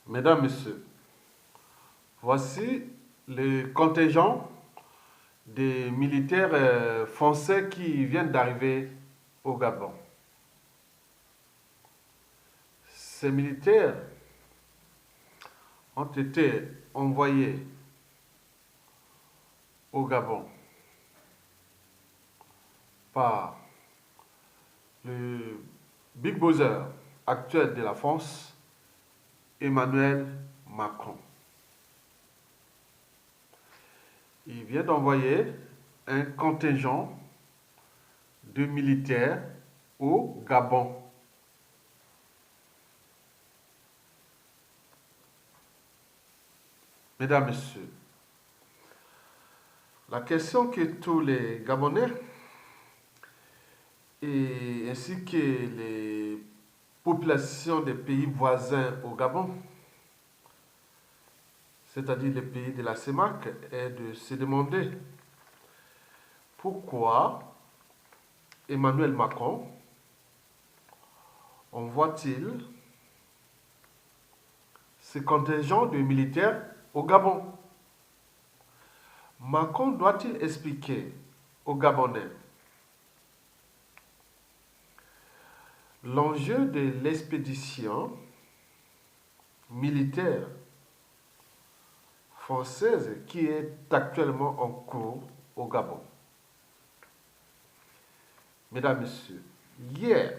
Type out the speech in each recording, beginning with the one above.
Mesdames, Messieurs, voici le contingent des militaires français qui viennent d'arriver au Gabon. Ces militaires ont été envoyés au Gabon par le Big Brother actuel de la France, Emmanuel Macron. Il vient d'envoyer un contingent de militaires au Gabon. Mesdames, Messieurs, la question que tous les Gabonais et ainsi que les populations des pays voisins au Gabon, c'est-à-dire les pays de la CEMAC, est de se demander pourquoi Emmanuel Macron envoie-t-il ce contingent de militaires au Gabon. Macron doit-il expliquer aux Gabonais l'enjeu de l'expédition militaire française qui est actuellement en cours au Gabon? Mesdames, Messieurs, hier,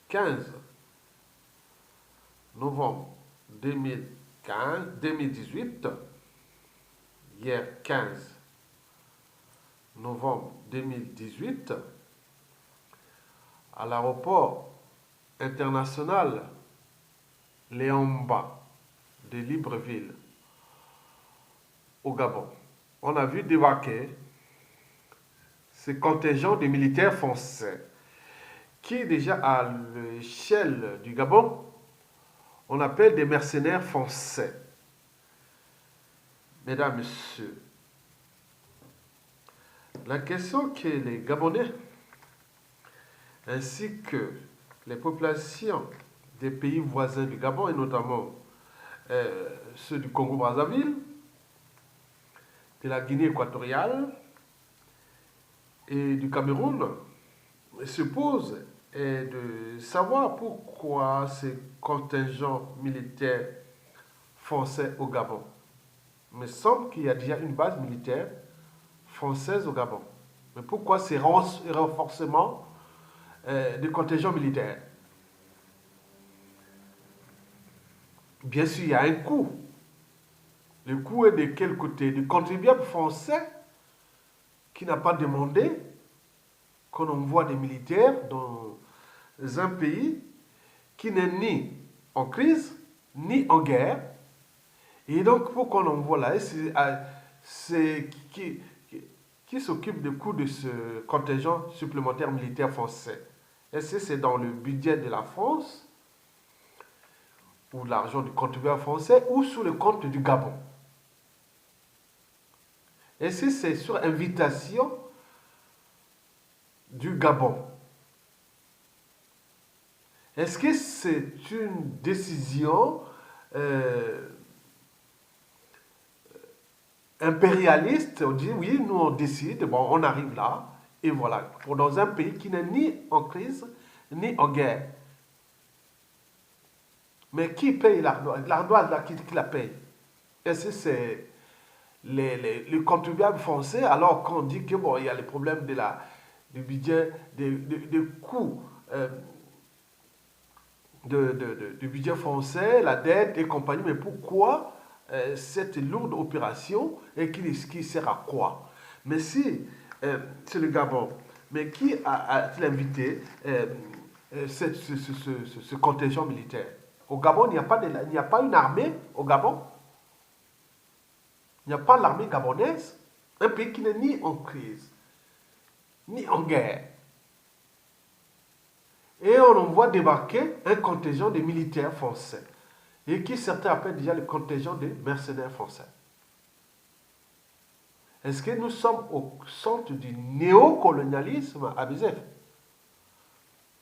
15 novembre 2018, hier 15 novembre 2018, à l'aéroport international Léomba de Libreville, au Gabon, on a vu débarquer ce contingent de militaires français qui déjà à l'échelle du Gabon, on appelle des mercenaires français. Mesdames, Messieurs, la question que les Gabonais ainsi que les populations des pays voisins du Gabon et notamment ceux du Congo-Brazzaville, de la Guinée équatoriale et du Cameroun se posent est de savoir pourquoi ces contingents militaires français au Gabon. Il me semble qu'il y a déjà une base militaire française au Gabon. Mais pourquoi ces renforcements des contingents militaires? Bien sûr, il y a un coût. Le coût est de quel côté? Du contribuable français qui n'a pas demandé qu'on envoie des militaires dans un pays qui n'est ni en crise, ni en guerre. Et donc, pour qu'on envoie là, c'est qui s'occupe du coût de ce contingent supplémentaire militaire français? Est-ce que c'est dans le budget de la France, ou l'argent du contribuable français, ou sous le compte du Gabon? Est-ce que c'est sur invitation du Gabon? Est-ce que c'est une décision impérialiste? On dit oui, nous on décide, bon, on arrive là, et voilà, pour dans un pays qui n'est ni en crise, ni en guerre. Mais qui paye l'ardoise? L'ardoise, là, qui la paye? Est-ce que c'est les contribuables français, alors qu'on dit que bon, il y a les problèmes du budget, des coûts du budget français, la dette et compagnie, mais pourquoi cette lourde opération et qui sert à quoi? Mais si c'est le Gabon, mais qui a-t-il invité ce contingent militaire? Au Gabon, il n'y a pas une armée au Gabon. Il n'y a pas l'armée gabonaise. Un pays qui n'est ni en crise, ni en guerre. Et on envoie débarquer un contingent de militaires français. Et qui certains appellent déjà le contingent des mercenaires français. Est-ce que nous sommes au centre du néocolonialisme à Bizet?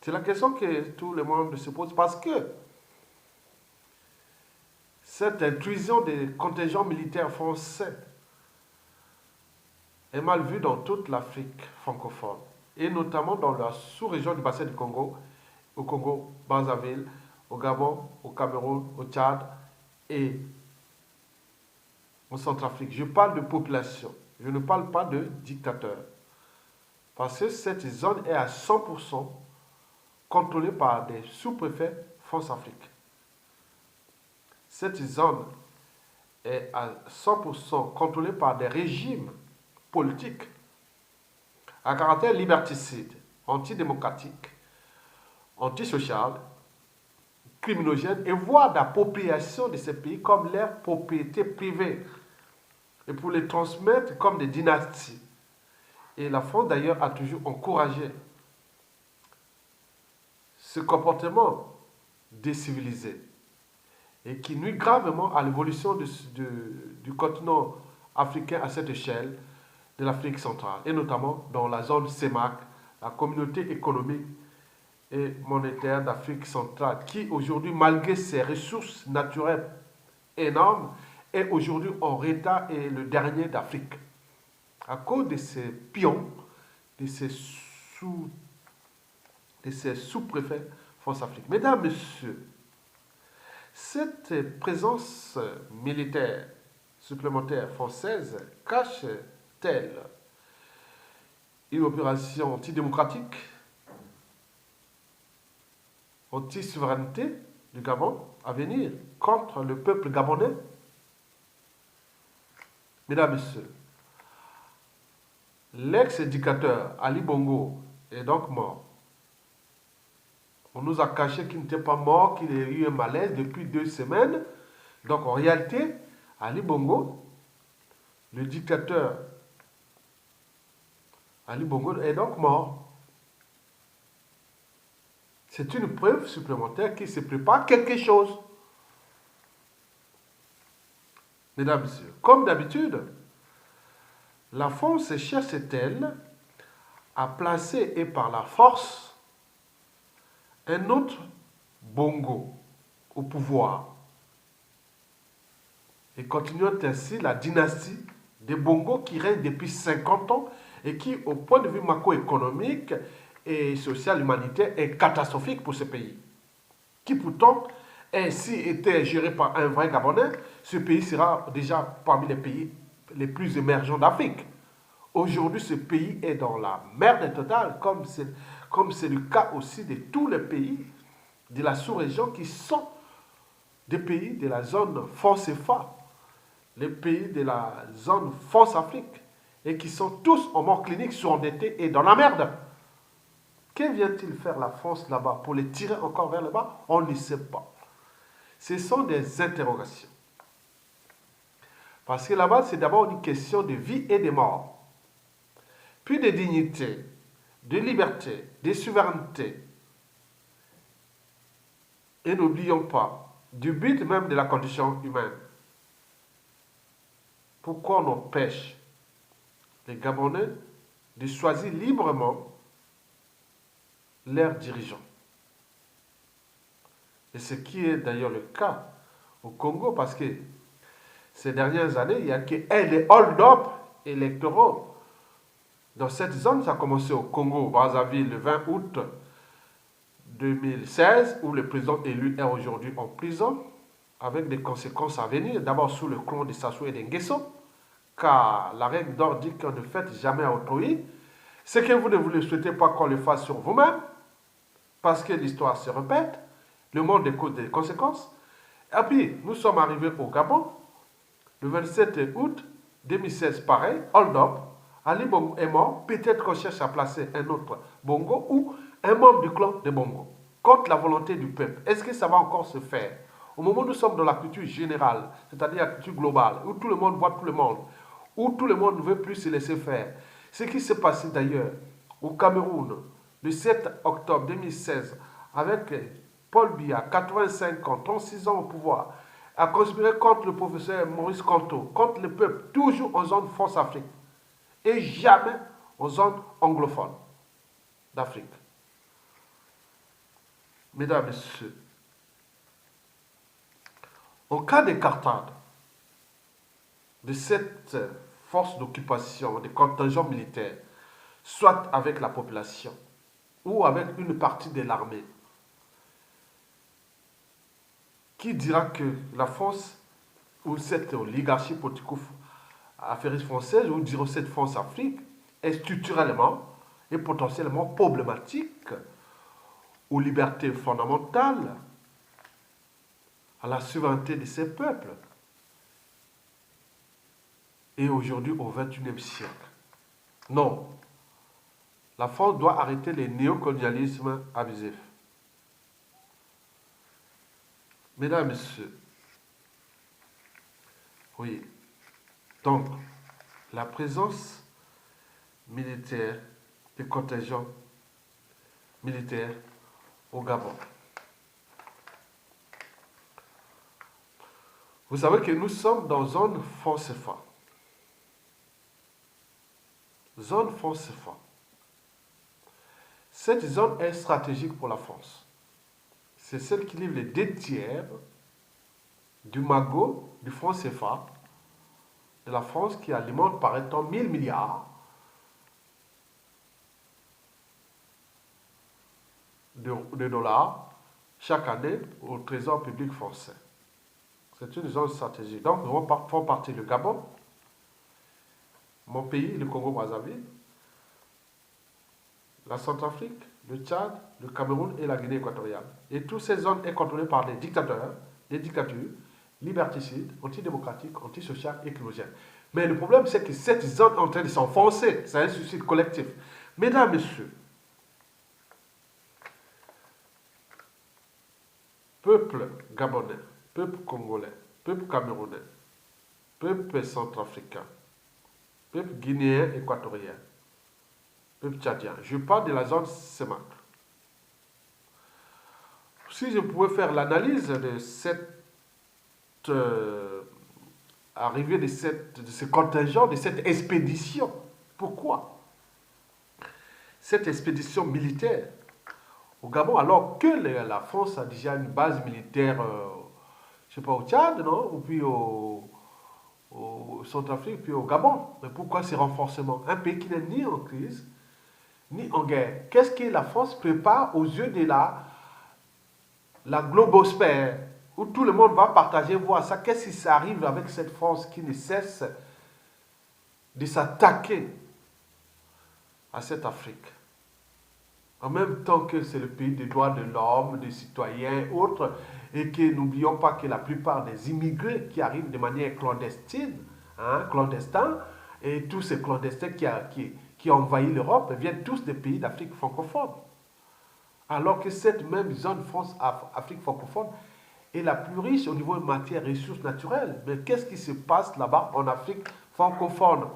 C'est la question que tout le monde se pose parce que cette intrusion des contingents militaires français est mal vue dans toute l'Afrique francophone, et notamment dans la sous-région du bassin du Congo, au Congo, Brazzaville, au Gabon, au Cameroun, au Tchad et en Centrafrique. Je parle de population, je ne parle pas de dictateur. Parce que cette zone est à 100% contrôlée par des sous-préfets France-Afrique. Cette zone est à 100% contrôlée par des régimes politiques à caractère liberticide, antidémocratique, antisocial, criminogène et voire d'appropriation de ces pays comme leur propriété privée et pour les transmettre comme des dynasties. Et la France d'ailleurs a toujours encouragé ce comportement décivilisé et qui nuit gravement à l'évolution du continent africain à cette échelle de l'Afrique centrale, et notamment dans la zone CEMAC, la communauté économique et monétaire d'Afrique centrale, qui aujourd'hui, malgré ses ressources naturelles énormes, est aujourd'hui en retard et le dernier d'Afrique, à cause de ces pions, de ces sous-préfets France-Afrique. Mesdames, Messieurs, cette présence militaire supplémentaire française cache-t-elle une opération antidémocratique, anti-souveraineté du Gabon à venir contre le peuple gabonais? Mesdames, Messieurs, l'ex-dictateur Ali Bongo est donc mort. On nous a caché qu'il n'était pas mort, qu'il ait eu un malaise depuis 2 semaines. Donc en réalité, Ali Bongo, le dictateur Ali Bongo est donc mort. C'est une preuve supplémentaire qu'il se prépare quelque chose. Mesdames, Messieurs, comme d'habitude, la France cherche-t-elle à placer et par la force un autre Bongo au pouvoir et continuant ainsi la dynastie des Bongo qui règne depuis 50 ans et qui, au point de vue macroéconomique et social humanitaire, est catastrophique pour ce pays, qui pourtant, ainsi était géré par un vrai Gabonais, ce pays sera déjà parmi les pays les plus émergents d'Afrique. Aujourd'hui, ce pays est dans la merde totale, comme c'est le cas aussi de tous les pays de la sous-région qui sont des pays de la zone France-CFA, les pays de la zone France-Afrique, et qui sont tous en mort clinique, surendettés et dans la merde. Que vient-il faire la France là-bas pour les tirer encore vers le bas? On ne sait pas. Ce sont des interrogations. Parce que là-bas, c'est d'abord une question de vie et de mort, puis de dignité, de liberté, de souveraineté. Et n'oublions pas du but même de la condition humaine. Pourquoi on empêche les Gabonais de choisir librement leurs dirigeants? Et ce qui est d'ailleurs le cas au Congo, parce que ces dernières années, il y a des hold-up électoraux. Dans cette zone, ça a commencé au Congo, Brazzaville, le 20 août 2016, où le président élu est aujourd'hui en prison, avec des conséquences à venir, d'abord sous le clan de Sassou et d'Nguesso, car la règle d'or dit qu'on ne fait jamais à autrui. Ce que vous ne vous le souhaitez pas qu'on le fasse sur vous-même, parce que l'histoire se répète, le monde est cause des conséquences. Et puis, nous sommes arrivés au Gabon, le 27 août 2016, pareil, hold up, Ali Bongo est mort, peut-être qu'on cherche à placer un autre Bongo ou un membre du clan de Bongo, contre la volonté du peuple. Est-ce que ça va encore se faire? Au moment où nous sommes dans la culture générale, c'est-à-dire la culture globale, où tout le monde voit tout le monde, où tout le monde ne veut plus se laisser faire. Ce qui s'est passé d'ailleurs au Cameroun le 7 octobre 2016 avec Paul Biya, 85 ans, 36 ans au pouvoir, a conspiré contre le professeur Maurice Kamto, contre le peuple, toujours en zone France-Afrique, et jamais en zone anglophone d'Afrique. Mesdames, Messieurs, En cas d'écartade de cette force d'occupation, des contingents militaires, soit avec la population ou avec une partie de l'armée, qui dira que la France ou cette oligarchie politico-affairiste française, ou diront cette France-Afrique, est structurellement et potentiellement problématique aux libertés fondamentales, à la souveraineté de ces peuples, et aujourd'hui au XXIe siècle. Non, la France doit arrêter les néocolonialismes abusifs. Mesdames et messieurs, oui, donc la présence militaire, des contingents militaires au Gabon. Vous savez que nous sommes dans zone franc CFA. Zone franc CFA. Cette zone est stratégique pour la France. C'est celle qui livre les 2 tiers du magot du franc CFA de la France, qui alimente par étant 1000 milliards de dollars chaque année au trésor public français. C'est une zone stratégique. Donc, nous font partie le Gabon, mon pays, le Congo-Brazzaville, la Centrafrique, le Tchad, le Cameroun et la Guinée équatoriale. Et toutes ces zones sont contrôlées par des dictateurs, des dictatures liberticides, antidémocratiques, antisociales et closiennes. Mais le problème, c'est que cette zone est en train de s'enfoncer. C'est un suicide collectif. Mesdames, Messieurs, peuple gabonais, peuple congolais, peuple camerounais, peuple centrafricain, peuple guinéen équatorien, peuple tchadien. Je parle de la zone CEMAC. Si je pouvais faire l'analyse de cette arrivée de ce contingent, de cette expédition, pourquoi cette expédition militaire au Gabon, alors que la France a déjà une base militaire, je ne sais pas, au Tchad, non? Ou puis au Centrafrique, puis au Gabon. Mais pourquoi ces renforcements? Un pays qui n'est ni en crise, ni en guerre. Qu'est-ce que la France prépare aux yeux de la globosphère, où tout le monde va partager, voir ça? Qu'est-ce qui s'arrive avec cette France qui ne cesse de s'attaquer à cette Afrique? En même temps que c'est le pays des droits de l'homme, des citoyens, autres, et que n'oublions pas que la plupart des immigrés qui arrivent de manière clandestine, clandestins, et tous ces clandestins qui ont envahi l'Europe viennent tous des pays d'Afrique francophone. Alors que cette même zone France-Afrique francophone est la plus riche au niveau de matières et ressources naturelles. Mais qu'est-ce qui se passe là-bas en Afrique francophone?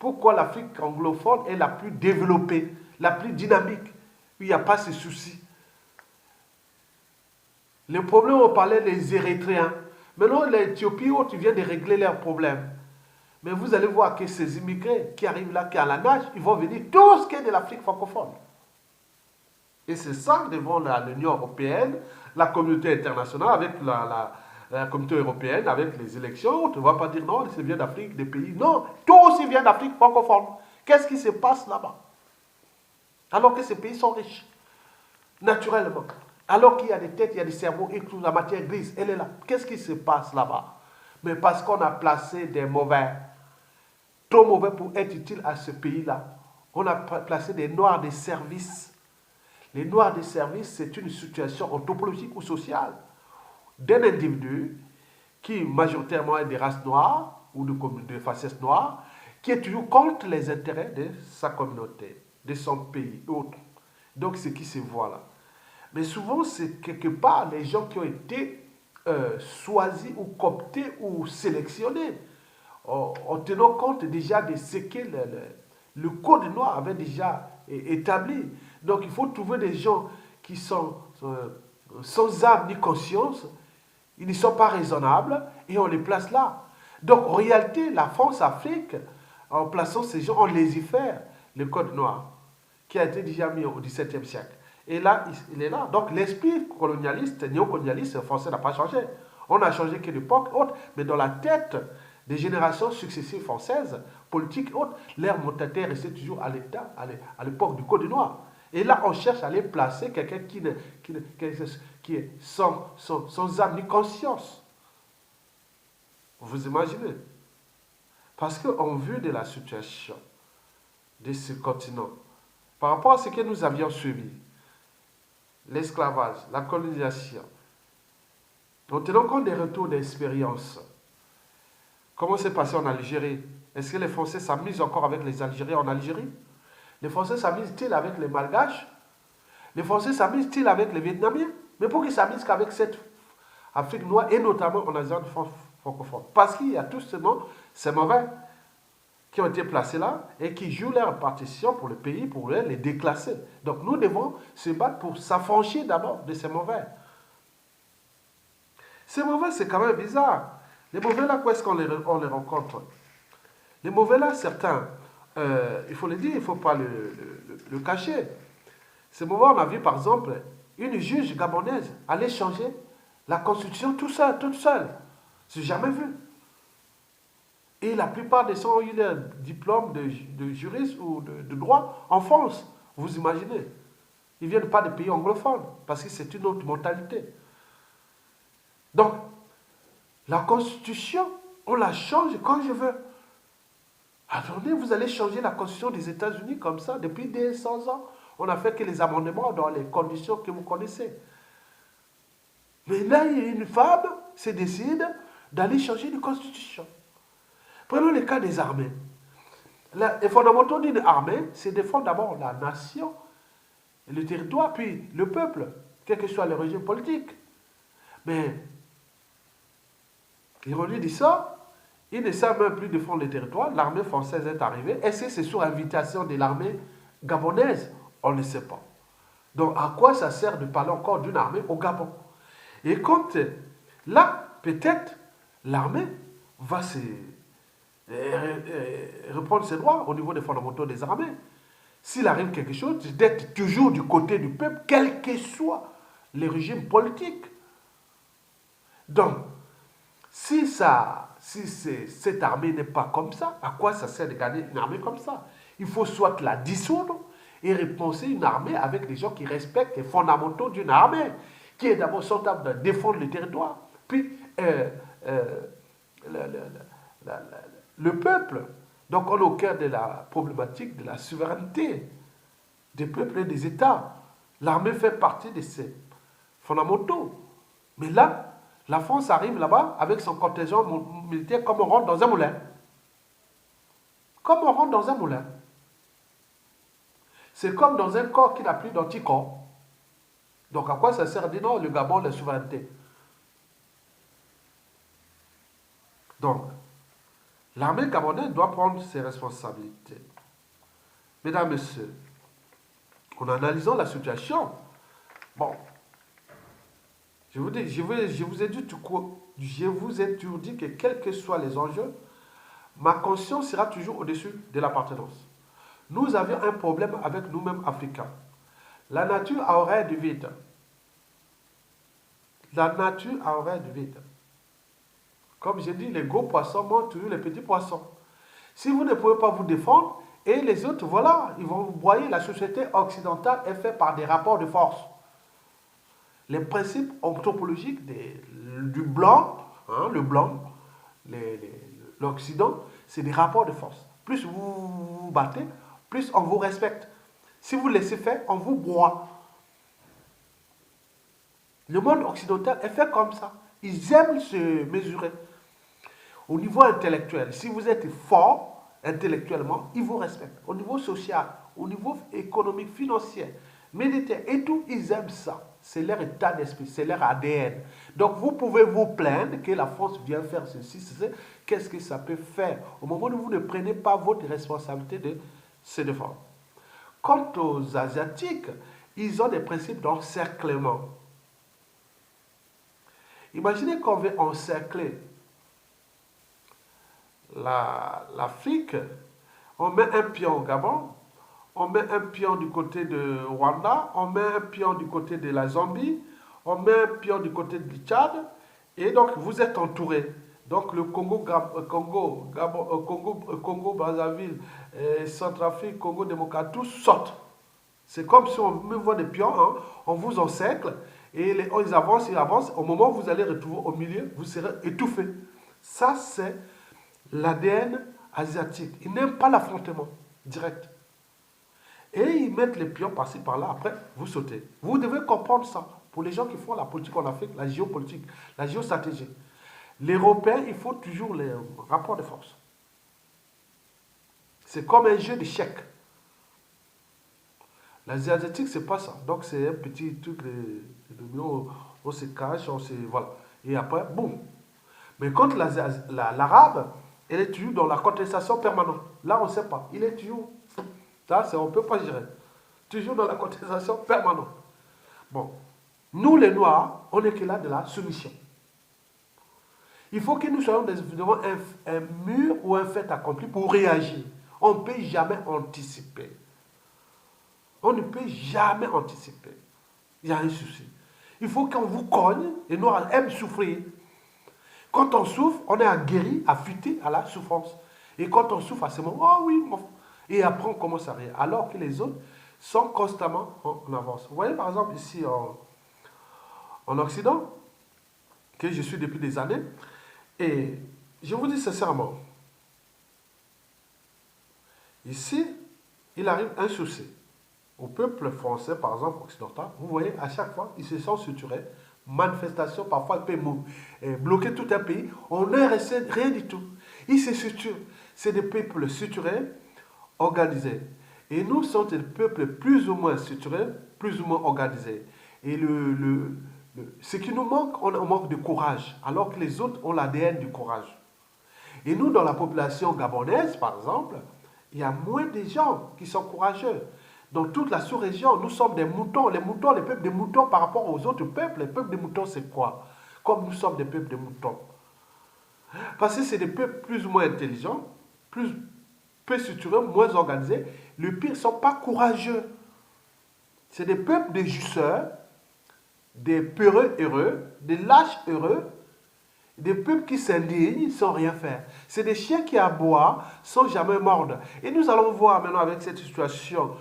Pourquoi l'Afrique anglophone est la plus développée, la plus dynamique, où il n'y a pas ces soucis? Les problèmes, on parlait des Érythréens. Maintenant, l'Éthiopie, tu viens de régler leurs problèmes. Mais vous allez voir que ces immigrés qui arrivent là, qui ont la nage, ils vont venir tout ce qui est de l'Afrique francophone. Et c'est ça devant l'Union européenne, la communauté internationale, avec la communauté européenne, avec les élections. Tu ne vas pas dire non, ça vient d'Afrique, des pays. Non, tout aussi vient d'Afrique francophone. Qu'est-ce qui se passe là-bas? Alors que ces pays sont riches, naturellement. Alors qu'il y a des têtes, il y a des cerveaux, et toute la matière grise, elle est là. Qu'est-ce qui se passe là-bas? Mais parce qu'on a placé des mauvais, trop mauvais pour être utile à ce pays-là. On a placé des noirs de service. Les noirs de service, c'est une situation anthropologique ou sociale d'un individu qui majoritairement est des races noires ou de faciès noires, qui est toujours contre les intérêts de sa communauté, de son pays, autres. Donc, ce qui se voit là. Mais souvent, c'est quelque part les gens qui ont été choisis ou cooptés ou sélectionnés en tenant compte déjà de ce que le code noir avait déjà établi. Donc, il faut trouver des gens qui sont sans âme ni conscience, ils ne sont pas raisonnables et on les place là. Donc, en réalité, la France-Afrique, en plaçant ces gens, on lésifère le code noir qui a été déjà mis au XVIIe siècle. Et là, il est là. Donc, l'esprit colonialiste, néocolonialiste français n'a pas changé. On a changé que d'époque autre, mais dans la tête des générations successives françaises, politiques et autres, l'ère Montagnais est resté toujours à l'état, à l'époque du Code noir. Et là, on cherche à aller placer quelqu'un qui est sans âme ni conscience. Vous imaginez? Parce qu'en vue de la situation de ce continent, par rapport à ce que nous avions subi, l'esclavage, la colonisation, en tenant compte des retours d'expérience, comment c'est passé en Algérie? Est-ce que les Français s'amusent encore avec les Algériens en Algérie? Les Français s'amusent-ils avec les Malgaches? Les Français s'amusent-ils avec les Vietnamiens? Mais pourquoi ils s'amusent qu'avec cette Afrique noire et notamment en Asie francophone? Parce qu'il y a tout ces mauvais qui ont été placés là et qui jouent leur partition pour le pays, pour les déclasser. Donc nous devons se battre pour s'affranchir d'abord de ces mauvais. Ces mauvais, c'est quand même bizarre. Les mauvais là, où est-ce qu'on les rencontre? Les mauvais là, certains, il faut le dire, il ne faut pas le cacher. Ces mauvais, on a vu par exemple une juge gabonaise aller changer la constitution toute seule. C'est jamais vu. Et la plupart des gens ont eu leur diplôme de juriste ou de droit en France. Vous imaginez? Ils ne viennent pas des pays anglophones parce que c'est une autre mentalité. Donc, la constitution, on la change quand je veux. Attendez, vous allez changer la constitution des États-Unis comme ça depuis des 100 ans. On n'a fait que les amendements dans les conditions que vous connaissez. Mais là, une femme se décide d'aller changer de constitution. Prenons le cas des armées. Les fondamentaux d'une armée, c'est défendre d'abord la nation, le territoire, puis le peuple, quel que soit le régime politique. Mais, l'ironie dit ça, ils ne savent même plus défendre le territoire. L'armée française est arrivée. Est-ce que c'est sur invitation de l'armée gabonaise? On ne sait pas. Donc, à quoi ça sert de parler encore d'une armée au Gabon? Et quand, là, peut-être, l'armée va reprendre ses droits au niveau des fondamentaux des armées. S'il arrive quelque chose, d'être toujours du côté du peuple, quel que soit le régime politique. Donc, si cette armée n'est pas comme ça, à quoi ça sert de garder une armée comme ça? Il faut soit la dissoudre et repenser une armée avec des gens qui respectent les fondamentaux d'une armée, qui est d'abord capable de défendre le territoire, puis le peuple. Donc on est au cœur de la problématique de la souveraineté des peuples et des États. L'armée fait partie de ces fondamentaux. Mais là, la France arrive là-bas avec son contingent militaire comme on rentre dans un moulin. Comme on rentre dans un moulin. C'est comme dans un corps qui n'a plus d'anticorps. Donc à quoi ça sert? Dit non, le Gabon, la souveraineté. Donc, l'armée gabonaise doit prendre ses responsabilités. Mesdames, Messieurs, en analysant la situation, bon, je vous ai toujours dit que quels que soient les enjeux, ma conscience sera toujours au-dessus de l'appartenance. Nous avions un problème avec nous-mêmes Africains. La nature a horreur du vide. La nature a horreur du vide. Comme j'ai dit, les gros poissons mangent toujours les petits poissons. Si vous ne pouvez pas vous défendre, et les autres, voilà, ils vont vous broyer. La société occidentale est faite par des rapports de force. Les principes anthropologiques du blanc, hein, le blanc, l'Occident, c'est des rapports de force. Plus vous vous battez, plus on vous respecte. Si vous laissez faire, on vous broie. Le monde occidental est fait comme ça. Ils aiment se mesurer. Au niveau intellectuel, si vous êtes fort intellectuellement, ils vous respectent. Au niveau social, au niveau économique, financier, militaire et tout, ils aiment ça. C'est leur état d'esprit, c'est leur ADN. Donc vous pouvez vous plaindre que la France vient faire ceci, ceci. Qu'est-ce que ça peut faire au moment où vous ne prenez pas votre responsabilité de se défendre? Quant aux Asiatiques, ils ont des principes d'encerclement. Imaginez qu'on veut encercler l'Afrique, on met un pion au Gabon, on met un pion du côté de Rwanda, on met un pion du côté de la Zambie, on met un pion du côté du Tchad, Et donc, vous êtes entouré. Donc, le Congo, Brazzaville, Centrafrique, Congo démocrate, tous sortent. C'est comme si on me voit des pions, hein, on vous encercle, et ils avancent, ils avancent. Au moment où vous allez retrouver au milieu, vous serez étouffé. Ça, c'est l'ADN asiatique. Ils n'aiment pas l'affrontement direct. Et ils mettent les pions par-ci, par-là. Après, vous sautez. Vous devez comprendre ça. Pour les gens qui font la politique en Afrique, la géopolitique, la géostratégie. L'Européen, il faut toujours les rapports de force. C'est comme un jeu d'échecs. L'asiatique, c'est pas ça. Donc, c'est un petit truc on se cache, on se. Voilà. Et après, boum. Mais quand l'arabe, elle est toujours dans la contestation permanente. Là, on ne sait pas. Il est toujours. Là, on ne peut pas gérer. Toujours dans la contestation permanente. Bon. Nous, les Noirs, on est que là de la soumission. Il faut que nous soyons devant un mur ou un fait accompli pour réagir. On ne peut jamais anticiper. On ne peut jamais anticiper. Il y a un souci. Il faut qu'on vous cogne. Les Noirs aiment souffrir. Quand on souffre, on est aguerri, affûté à la souffrance. Et quand on souffre à ce moment, oh oui, et après on commence à rire. Alors que les autres sont constamment en avance. Vous voyez par exemple ici en Occident, que je suis depuis des années, et je vous dis sincèrement, ici, il arrive un souci. Au peuple français, par exemple, occidental, vous voyez, à chaque fois, ils se sont suturés. Manifestation, parfois, ils peuvent bloquer tout un pays. On n'est resté rien du tout. Ils se suturent. C'est des peuples suturés, organisés. Et nous sommes des peuples plus ou moins suturés, plus ou moins organisés. Et ce qui nous manque, on manque de courage, alors que les autres ont l'ADN du courage. Et nous, dans la population gabonaise, par exemple, il y a moins de gens qui sont courageux. Dans toute la sous-région, nous sommes des moutons. Les moutons, les peuples des moutons par rapport aux autres peuples. Les peuples des moutons, c'est quoi? Comme nous sommes des peuples des moutons. Parce que c'est des peuples plus ou moins intelligents, plus peu structurés, moins organisés. Le pire, ils ne sont pas courageux. C'est des peuples de jusseurs, des peureux heureux, des lâches heureux, des peuples qui s'indignent sans rien faire. C'est des chiens qui aboient sans jamais mordre. Et nous allons voir maintenant avec cette situation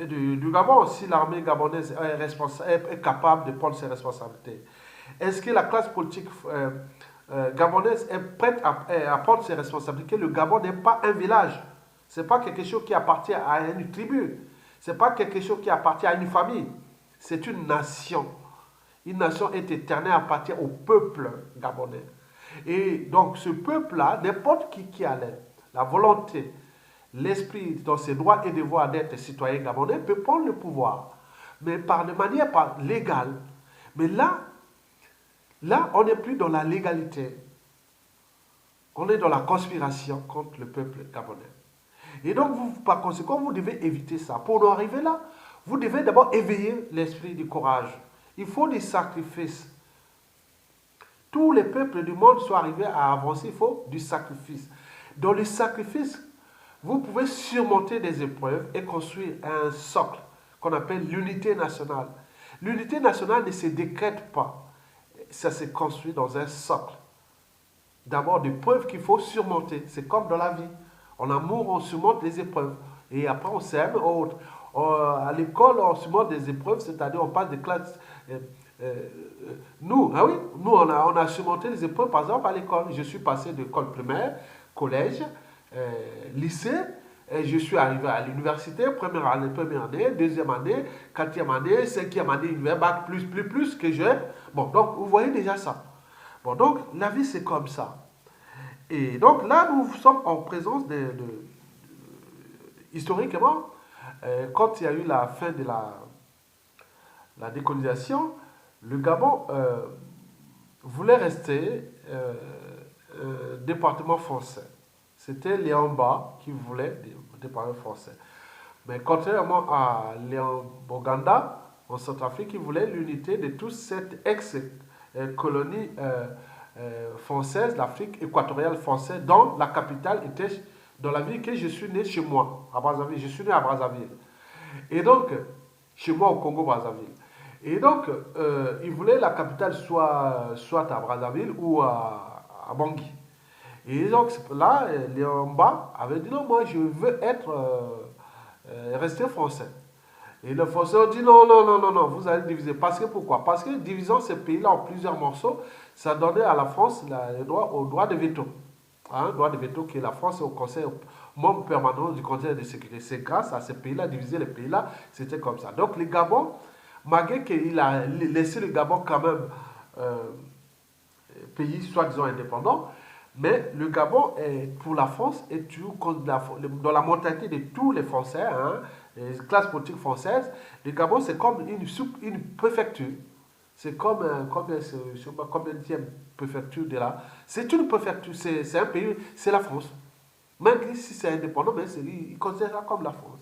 du Gabon, si l'armée gabonaise est capable de prendre ses responsabilités. Est-ce que la classe politique gabonaise est prête à prendre ses responsabilités? Le Gabon n'est pas un village. Ce n'est pas quelque chose qui appartient à une tribu. Ce n'est pas quelque chose qui appartient à une famille. C'est une nation. Une nation est éternelle, appartient au peuple gabonais. Et donc ce peuple-là, n'importe qui a la volonté, l'esprit dans ses droits et devoirs d'être citoyen gabonais peut prendre le pouvoir, mais de manière légale. Mais là, on n'est plus dans la légalité. On est dans la conspiration contre le peuple gabonais. Et donc, par conséquent, vous devez éviter ça. Pour en arriver là, vous devez d'abord éveiller l'esprit du courage. Il faut des sacrifices. Tous les peuples du monde sont arrivés à avancer, il faut du sacrifice. Dans le sacrifice, vous pouvez surmonter des épreuves et construire un socle qu'on appelle l'unité nationale. L'unité nationale ne se décrète pas. Ça se construit dans un socle. D'abord, des épreuves qu'il faut surmonter. C'est comme dans la vie. En amour, on surmonte les épreuves. Et après, on s'aime. À l'école, on surmonte des épreuves, c'est-à-dire on passe des classes. Nous, on a surmonté les épreuves, par exemple, à l'école. Je suis passé de l'école primaire, collège, lycée, et je suis arrivé à l'université, première année, deuxième année, quatrième année, cinquième année, bac, plus que j'ai. Bon, donc, vous voyez déjà ça. Bon, donc, la vie, c'est comme ça. Et donc, là, nous sommes en présence historiquement, quand il y a eu la fin de la décolonisation, le Gabon voulait rester département français. C'était Léon Mba qui voulait le département français. Mais contrairement à Léon Boganda, en Centrafrique, qui voulait l'unité de toute cette ex-colonie française, l'Afrique équatoriale française, dont la capitale était dans la ville que je suis né chez moi, à Brazzaville. Je suis né à Brazzaville. Et donc, chez moi au Congo-Brazzaville. Et donc, ils voulaient la capitale soit à Brazzaville ou à Bangui. Et donc là, Léon Mba avait dit non, moi je veux être rester français. Et les Français ont dit non, non, non, non, non, vous allez diviser. Parce que pourquoi? Parce que divisant ces pays-là en plusieurs morceaux, ça donnait à la France le droit, au droit de veto. Hein, droit de veto que la France est au Conseil, membre permanent du Conseil de sécurité. C'est grâce à ces pays-là, diviser les pays-là, c'était comme ça. Donc le Gabon, malgré qu'il a laissé le Gabon quand même euh, pays soi-disant indépendant, mais le Gabon, est, pour la France, est toujours dans la mentalité de tous les Français, hein, les classes politiques françaises. Le Gabon, c'est comme une préfecture. C'est comme, je ne sais pas combien de préfecture de là. C'est une préfecture, c'est un pays, c'est la France. Même si c'est indépendant, mais ils considèrent ça comme la France.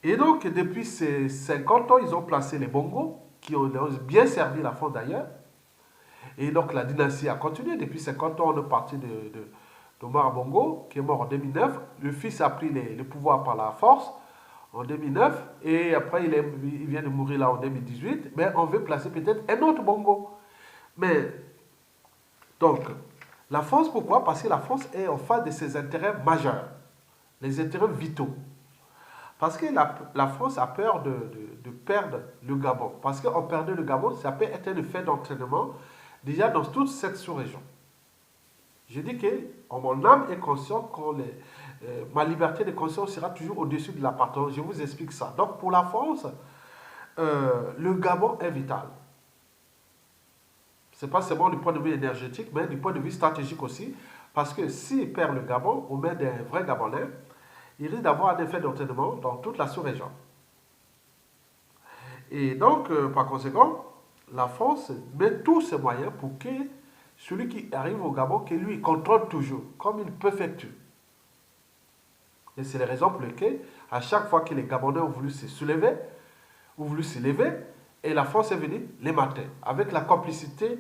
Et donc, depuis ces 50 ans, ils ont placé les Bongo, qui ont bien servi la France d'ailleurs. Et donc la dynastie a continué. Depuis 50 ans, on est parti d'Omar Bongo, qui est mort en 2009. Le fils a pris le pouvoir par la force en 2009. Et après, il vient de mourir là en 2018. Mais on veut placer peut-être un autre Bongo. Mais, donc, la France, pourquoi? Parce que la France est en face de ses intérêts majeurs, les intérêts vitaux. Parce que la France a peur de perdre le Gabon. Parce qu'en perdant le Gabon, ça peut être un effet d'entraînement déjà dans toute cette sous-région. Je dis que mon âme est consciente que ma liberté de conscience sera toujours au-dessus de l'appartenance. Je vous explique ça. Donc pour la France, le Gabon est vital. Ce n'est pas seulement du point de vue énergétique, mais du point de vue stratégique aussi. Parce que s'il perd le Gabon, au mains des vrais Gabonais, il risque d'avoir un effet d'entraînement dans toute la sous-région. Et donc, par conséquent, la France met tous ses moyens pour que celui qui arrive au Gabon, que lui, contrôle toujours, comme une préfecture. Et c'est les raisons pour lesquelles, à chaque fois que les Gabonais ont voulu se soulever, ont voulu se lever, et la France est venue les mater, avec la complicité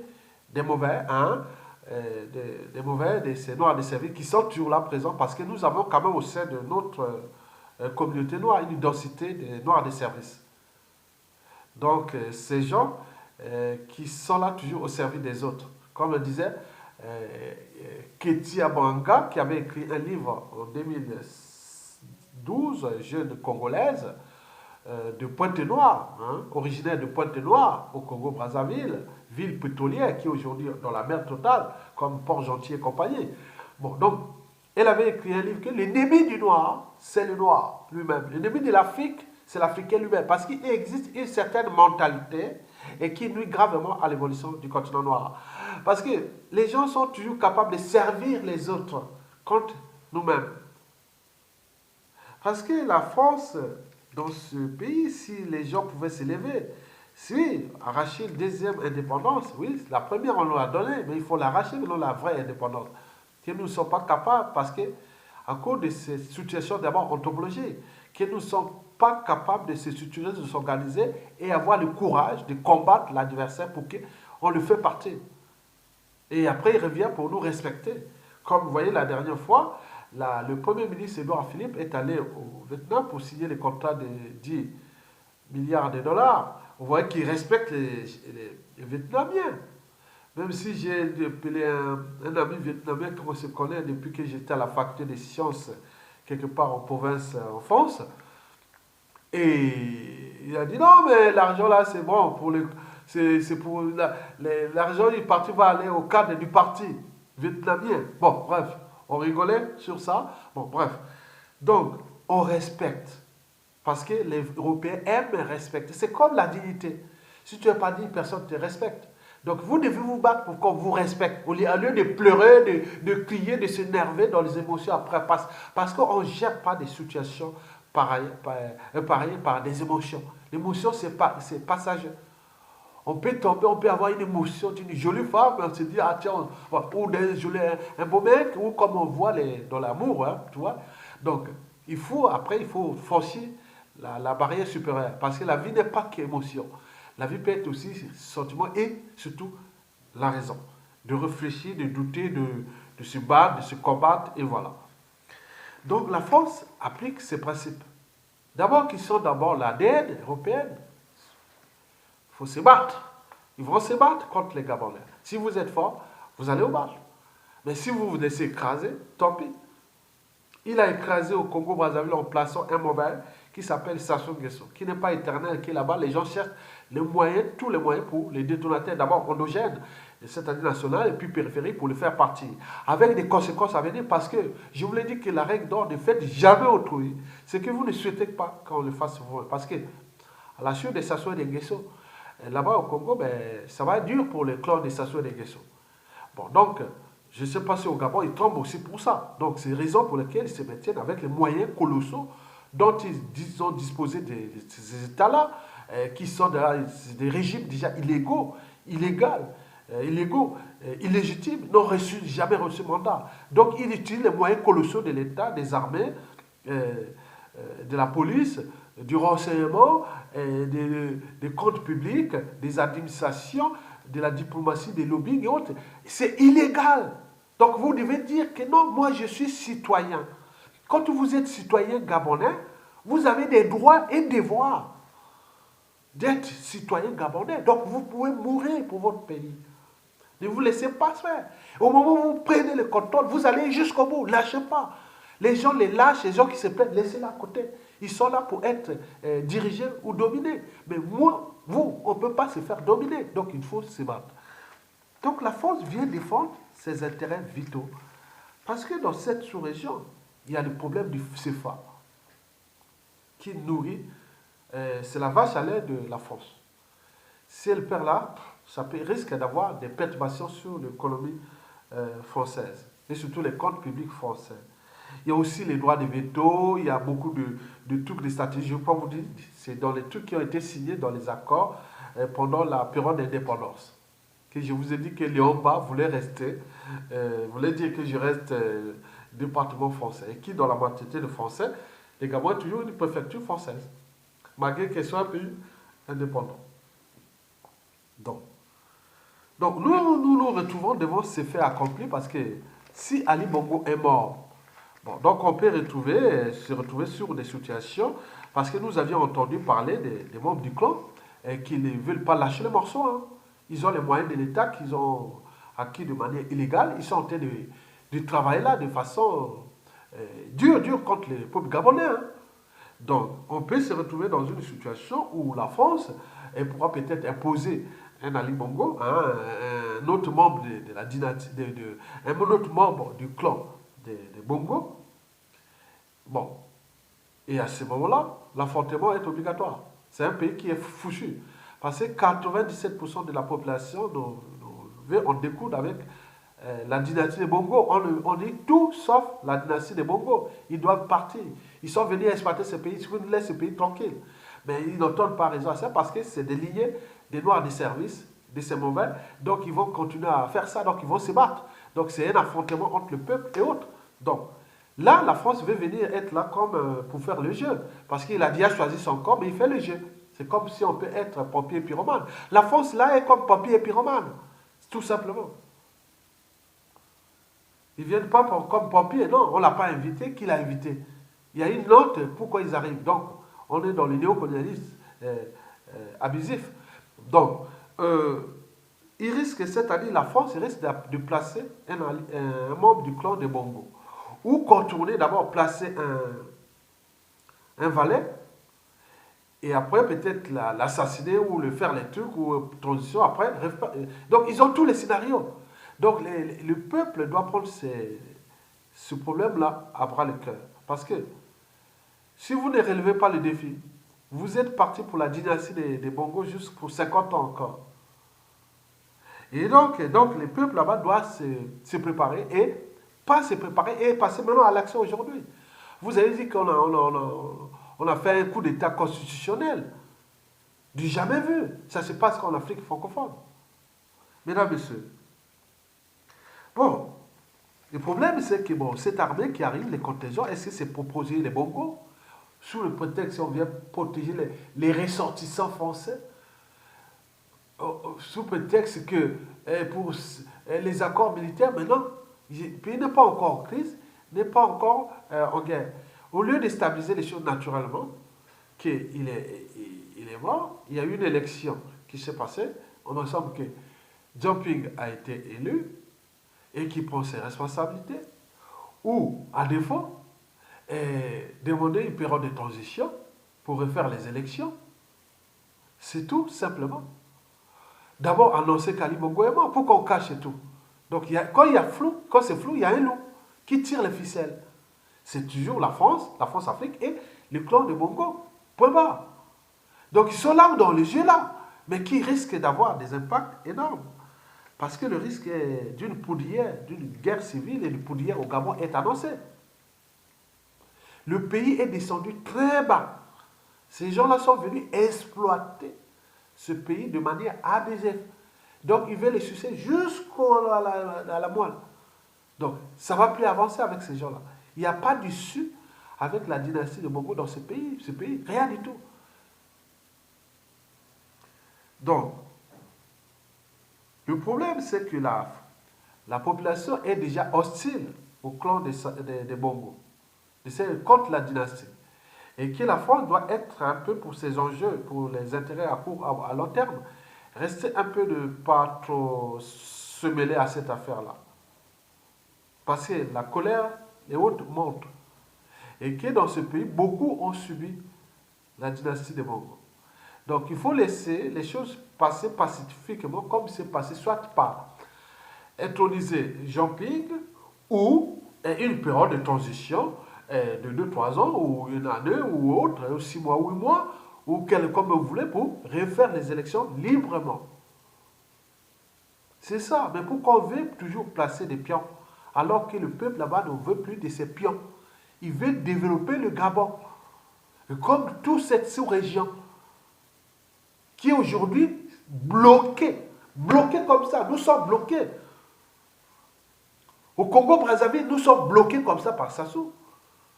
des mauvais, hein, des mauvais, de ces noirs de service qui sont toujours là présents, parce que nous avons quand même au sein de notre communauté noire une densité de noirs de service. Donc, ces gens qui sont là toujours au service des autres. Comme le disait Ketia Banga, qui avait écrit un livre en 2012, jeune congolaise, de Pointe-Noire, hein, originaire de Pointe-Noire, au Congo-Brazzaville, ville pétrolière qui est aujourd'hui dans la mer totale, comme Port-Gentil et compagnie. Bon, donc, elle avait écrit un livre que l'ennemi du noir, c'est le noir lui-même. L'ennemi de l'Afrique, c'est l'Africain lui-même. Parce qu'il existe une certaine mentalité et qui nuit gravement à l'évolution du continent noir. Parce que les gens sont toujours capables de servir les autres contre nous-mêmes. Parce que la France, dans ce pays, si les gens pouvaient s'élever, si arracher une deuxième indépendance, oui, la première on l'a donnée, mais il faut l'arracher, mais non la vraie indépendance. Que nous ne sommes pas capables, parce que, à cause de ces situations d'abord anthropologiques, que nous ne sommes pas capables de se structurer, de s'organiser et avoir le courage de combattre l'adversaire pour qu'on le fait partir. Et après, il revient pour nous respecter. Comme vous voyez, la dernière fois, le Premier ministre Édouard Philippe est allé au Vietnam pour signer les contrats de 10 milliards de dollars. On voit qu'il respecte les Vietnamiens. Même si j'ai appelé un ami vietnamien qu'on se connaît depuis que j'étais à la faculté des sciences, quelque part en province, en France. Et il a dit non, mais l'argent là, c'est bon. C'est pour l'argent du parti va aller au cadre du parti vietnamien. Bon, bref, on rigolait sur ça. Bon, bref. Donc, on respecte. Parce que les Européens aiment respecter. C'est comme la dignité. Si tu n'es pas digne, personne ne te respecte. Donc vous devez vous battre pour qu'on vous respecte. Au lieu de pleurer, de crier, de s'énerver dans les émotions après. Parce qu'on ne gère pas des situations pareilles par des émotions. L'émotion, c'est passager. On peut tomber, on peut avoir une émotion d'une jolie femme, on se dit, ah tiens, ou un beau mec, ou comme on voit dans l'amour, hein, tu vois. Donc, il faut franchir la barrière supérieure. Parce que la vie n'est pas qu'émotion. La vie peut être aussi sentiment et surtout la raison. De réfléchir, de douter, de se battre, de se combattre, et voilà. Donc la France applique ces principes. D'abord, qui sont d'abord l'ADN européenne, faut se battre. Ils vont se battre contre les Gabonais. Si vous êtes fort, vous allez au bal. Mais si vous vous laissez écraser, tant pis. Il a écrasé au Congo-Brazzaville en plaçant un mobile qui s'appelle Sassou Nguesso, qui n'est pas éternel, qui est là-bas. Les gens cherchent les moyens, tous les moyens pour les détonateurs, d'abord endogènes, c'est-à-dire national, et puis périphériques, pour le faire partir. Avec des conséquences à venir, parce que je vous l'ai dit que la règle d'or ne fait jamais autrui. C'est que vous ne souhaitez pas qu'on le fasse vous. Parce que, à la suite de Sassou Nguesso, là-bas au Congo, ben, ça va être dur pour les clans de Sassou Nguesso. Bon, donc, je ne sais pas si au Gabon, ils tombent aussi pour ça. Donc, c'est la raison pour laquelle ils se maintiennent avec les moyens colossaux dont ils ont disposé de ces États-là, qui sont des régimes déjà illégaux, illégitimes, n'ont jamais reçu mandat. Donc, ils utilisent les moyens colossaux de l'État, des armées, de la police, du renseignement, des comptes publics, des administrations, de la diplomatie, des lobbying et autres. C'est illégal. Donc vous devez dire que non, moi je suis citoyen. Quand vous êtes citoyen gabonais, vous avez des droits et devoirs d'être citoyen gabonais. Donc vous pouvez mourir pour votre pays. Ne vous laissez pas faire. Au moment où vous prenez le contrôle, vous allez jusqu'au bout. Lâchez pas. Les gens les lâchent, les gens qui se plaignent, laissez-les à côté. Ils sont là pour être dirigés ou dominés. Mais moi, vous, on ne peut pas se faire dominer. Donc il faut se battre. Donc la force vient défendre ses intérêts vitaux. Parce que dans cette sous-région, il y a le problème du CFA qui nourrit, c'est la vache à lait de la France. Si elle perd là, ça risque d'avoir des perturbations sur l'économie française et surtout les comptes publics français. Il y a aussi les droits de veto, il y a beaucoup de trucs, de stratégies. Je ne vais pas vous dire, c'est dans les trucs qui ont été signés dans les accords pendant la période d'indépendance. Que je vous ai dit que Léon Bas voulait rester, voulait dire que je reste département français. Et qui, dans la majorité de Français, les Gabon est toujours une préfecture française, malgré qu'elle soit un pays indépendant. Donc nous retrouvons devant ces faits accomplis parce que si Ali Bongo est mort, bon, donc on peut se retrouver sur des situations parce que nous avions entendu parler des membres du clan qui ne veulent pas lâcher les morceaux. Hein. Ils ont les moyens de l'État qu'ils ont acquis de manière illégale. Ils sont en train de travailler là de façon dure contre les peuples gabonais. Hein. Donc, on peut se retrouver dans une situation où la France pourra peut-être imposer un Ali Bongo, hein, un autre membre de la dynastie, un autre membre du clan de Bongo. Bon, et à ce moment-là, l'affrontement est obligatoire. C'est un pays qui est fouchu. Parce que 97% de la population veut en découdre avec la dynastie des Bongo. On dit tout sauf la dynastie des Bongo. Ils doivent partir. Ils sont venus exploiter ce pays. Ils nous laissent ce pays tranquille. Mais ils n'entendent pas raison à ça parce que c'est des lignées des noirs des services, de ces mauvais. Donc ils vont continuer à faire ça. Donc ils vont se battre. Donc c'est un affrontement entre le peuple et autres. Donc là, la France veut venir être là comme pour faire le jeu. Parce qu'il a déjà choisi son corps, mais il fait le jeu. C'est comme si on peut être pompier et pyromane. La France, là, est comme pompier et pyromane. Tout simplement. Ils ne viennent pas comme pompier. Non, on ne l'a pas invité. Qui l'a invité? Il y a une note pourquoi ils arrivent. Donc, on est dans le néocolonialisme abusif. Donc, il risque cette année, la France risque de placer un membre du clan de Bongo. Ou contourner, d'abord placer un valet, et après peut-être l'assassiner ou le faire les trucs, ou transition après. Donc ils ont tous les scénarios. Donc le peuple doit prendre ce problème-là à bras le cœur. Parce que si vous ne relevez pas le défi, vous êtes parti pour la dynastie des Bongo juste pour 50 ans encore. Et donc le peuple là-bas doit se préparer et pas se préparer et passer maintenant à l'action aujourd'hui. Vous avez dit qu'on a fait un coup d'État constitutionnel. Du jamais vu. Ça se passe qu'en Afrique francophone. Mesdames, Messieurs. Bon, le problème c'est que cette armée qui arrive, les contingents, est-ce que c'est pour protéger les Bongos? Sous le prétexte qu'on vient protéger les ressortissants français? Sous prétexte que pour les accords militaires, maintenant, le pays n'est pas encore en crise, n'est pas encore en guerre. Au lieu de stabiliser les choses naturellement, qu'il est mort, il y a eu une élection qui s'est passé. On me semble que Jumping a été élu et qui prend ses responsabilités, ou, à défaut, demander une période de transition pour refaire les élections. C'est tout, simplement. D'abord, annoncer qu'Ali Bongo est mort, pour qu'on cache tout. Donc, quand il y a flou, quand c'est flou, il y a un loup qui tire les ficelles. C'est toujours la France-Afrique et le clan de Bongo. Point barre. Donc, ils sont là dans le jeu là, mais qui risquent d'avoir des impacts énormes. Parce que le risque d'une poudrière, d'une guerre civile et d'une poudrière au Gabon est annoncé. Le pays est descendu très bas. Ces gens-là sont venus exploiter ce pays de manière abusive. Donc, ils veulent les sucer jusqu'à la moelle. Donc, ça ne va plus avancer avec ces gens-là. Il n'y a pas d'issue avec la dynastie de Bongo dans ce pays. Rien du tout. Donc, le problème, c'est que la population est déjà hostile au clan des Bongo, contre la dynastie. Et que la France doit être un peu pour ses enjeux, pour les intérêts à long terme, rester un peu de ne pas trop se mêler à cette affaire-là. Parce que la colère et autres montent. Et que dans ce pays, beaucoup ont subi la dynastie des Bongo. Donc il faut laisser les choses passer pacifiquement, comme c'est passé, soit par introniser Jean-Ping ou une période de transition de 2-3 ans, ou une année, ou autre, 6 mois, 8 mois, ou comme vous voulez, pour refaire les élections librement. C'est ça. Mais pourquoi on veut toujours placer des pions, alors que le peuple là-bas ne veut plus de ces pions? Il veut développer le Gabon. Et comme toute cette sous-région, qui est aujourd'hui bloquée comme ça, nous sommes bloqués. Au Congo-Brazzaville, nous sommes bloqués comme ça par Sassou.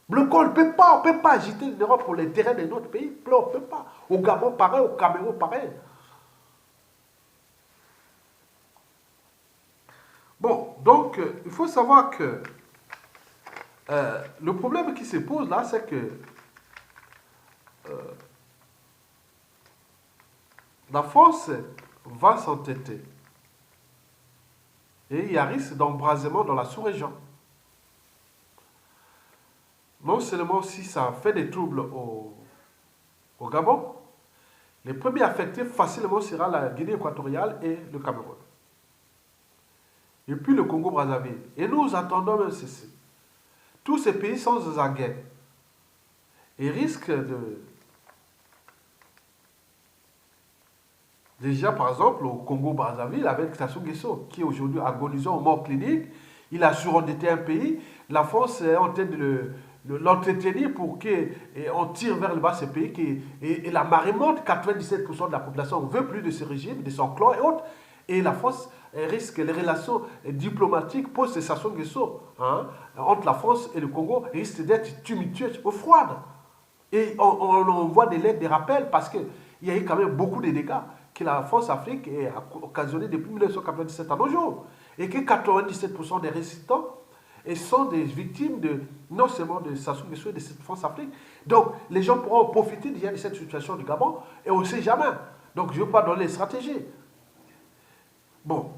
Bloqués, on ne peut pas agiter l'Europe pour les terrains de notre pays. On ne peut pas. Au Gabon, pareil, au Cameroun, pareil. Bon, donc, il faut savoir que le problème qui se pose là, c'est que la France va s'entêter. Et il y a risque d'embrasement dans la sous-région. Non seulement si ça fait des troubles au Gabon, les premiers affectés facilement sera la Guinée équatoriale et le Cameroun. Et puis le Congo-Brazzaville. Et nous attendons même ceci. Tous ces pays sont en guerre et risquent de... Déjà, par exemple, au Congo-Brazzaville, avec Sassou Nguesso, qui est aujourd'hui agonisant aux morts cliniques, il a surendetté un pays. La France est en train de l'entretenir pour qu'on tire vers le bas ce pays. Et la marée monte, 97% de la population ne veut plus de ce régime, de son clan et autres. Et la France risque, les relations diplomatiques post-Sassou Nguesso entre la France et le Congo risquent d'être tumultueuses ou froides. Et on envoie des lettres, des rappels, parce qu'il y a eu quand même beaucoup de dégâts que la France-Afrique a occasionné depuis 1997 à nos jours. Et que 97% des résistants sont des victimes non seulement de Sassou Nguesso et de cette France-Afrique. Donc, les gens pourront profiter déjà de cette situation du Gabon, et on ne sait jamais. Donc, je ne veux pas donner les stratégies. Bon.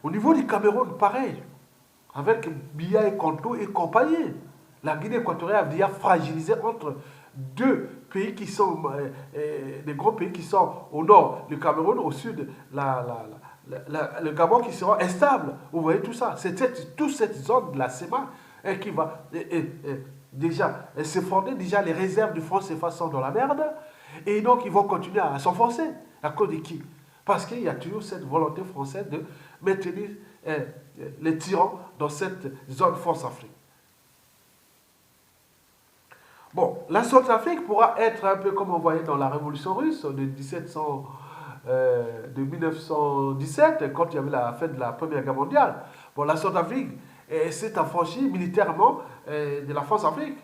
Au niveau du Cameroun, pareil. Avec Biya et Kanto et compagnie. La Guinée équatoriale a déjà fragilisé entre deux pays qui sont des gros pays qui sont au nord, le Cameroun, au sud, le Gabon qui sera instable. Vous voyez tout ça. C'est toute cette zone de la CEMA qui va déjà s'effondrer. Déjà, les réserves du franc CFA sont dans la merde. Et donc, ils vont continuer à s'enfoncer. À cause de qui? Parce qu'il y a toujours cette volonté française de maintenir les tyrans dans cette zone France-Afrique. Bon, la Centrafrique pourra être un peu comme on voyait dans la Révolution russe de 1917, quand il y avait la fin de la Première Guerre mondiale. Bon, la Centrafrique s'est affranchie militairement de la France-Afrique,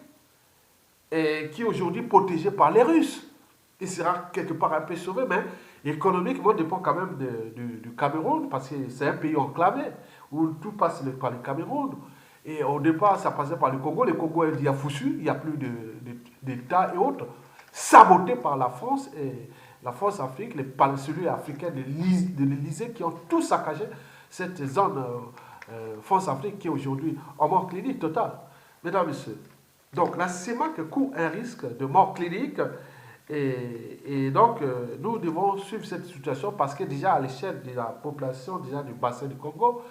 qui est aujourd'hui protégée par les Russes. Il sera quelque part un peu sauvé, mais économiquement dépend quand même du Cameroun, parce que c'est un pays enclavé, où tout passe par le Cameroun. Et au départ, ça passait par le Congo. Le Congo est déjà foutu, il n'y a plus d'État et autres, saboté par la France la France-Afrique, celui africain de l'Élysée, qui ont tout saccagé cette zone France-Afrique qui est aujourd'hui en mort clinique totale. Mesdames et messieurs, donc la CEMAC court un risque de mort clinique et donc nous devons suivre cette situation parce que déjà à l'échelle de la population déjà du bassin du Congo,